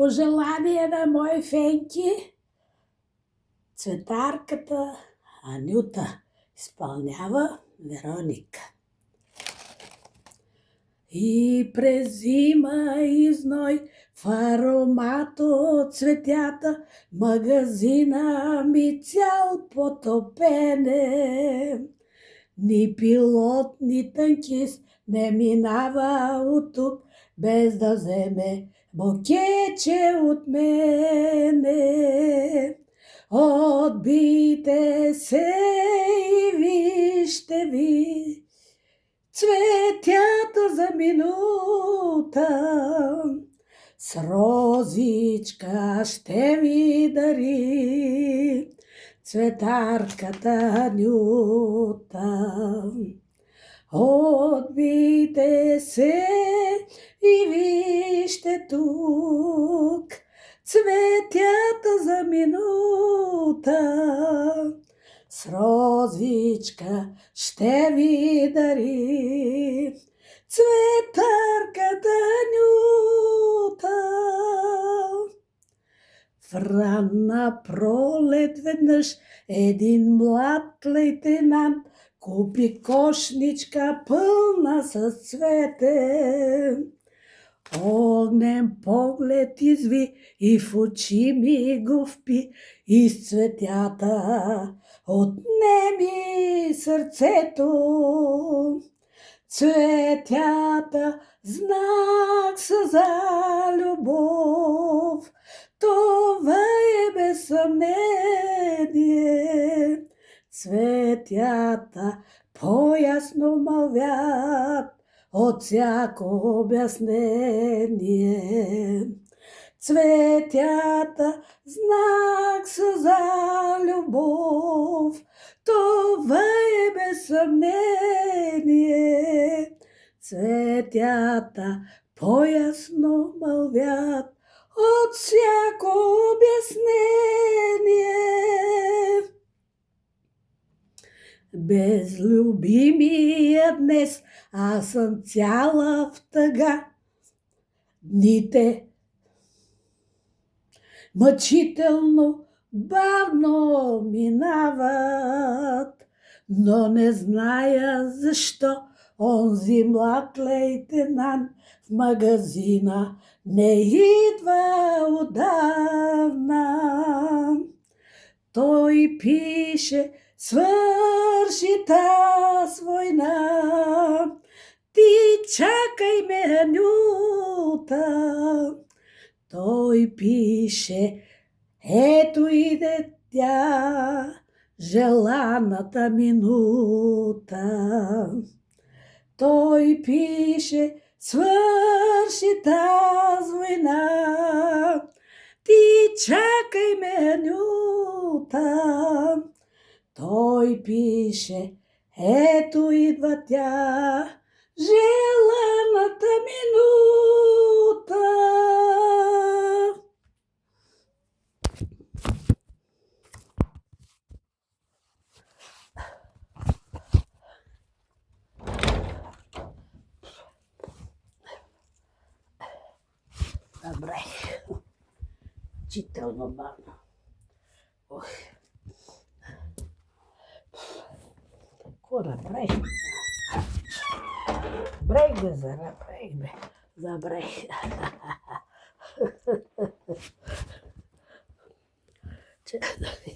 Пожелание на мой Фенки, цветарката Анюта изпълнява Вероника. И през зима и зной в аромат от цветята магазина ми цял потопене. Ни пилот, ни танкист не минава от тук, без да вземе букетче от мене. Отбийте се и вижте ви цветята за минута. С розичка ще ви дари цветарката Анюта. Отбийте се и вижте тук цветята за минута. С розичка ще ви дари цветарката Анюта. В ранна пролет веднъж един млад лейтенант купи кошничка пълна с цвете. Огнен поглед изви и в очи ми го впи, из цветята отнеми сърцето. Цветята знак са за любов, това е без съмнение. Цветята по-ясно мълвят от всяко обяснение. Цветята знак са за любов, това е без съмнение. Цветята по-ясно мълвят от всяко обяснение. Без любимия днес аз съм цяла в тъга. Дните мъчително, бавно минават, но не зная защо онзи млад лейтенант в магазина не идва отдавна. Той пише: свърши таз война, ти чакай ме, Анюта. Той пише: ето иде тя, желаната минута. Той пише: свърши таз война, ти чакай ме, Анюта. Той пише: ето идва тя, желаната минута. Добре. Чително бавно. Ох. Какво да правим? Брех бе, забрех бе. Забрех.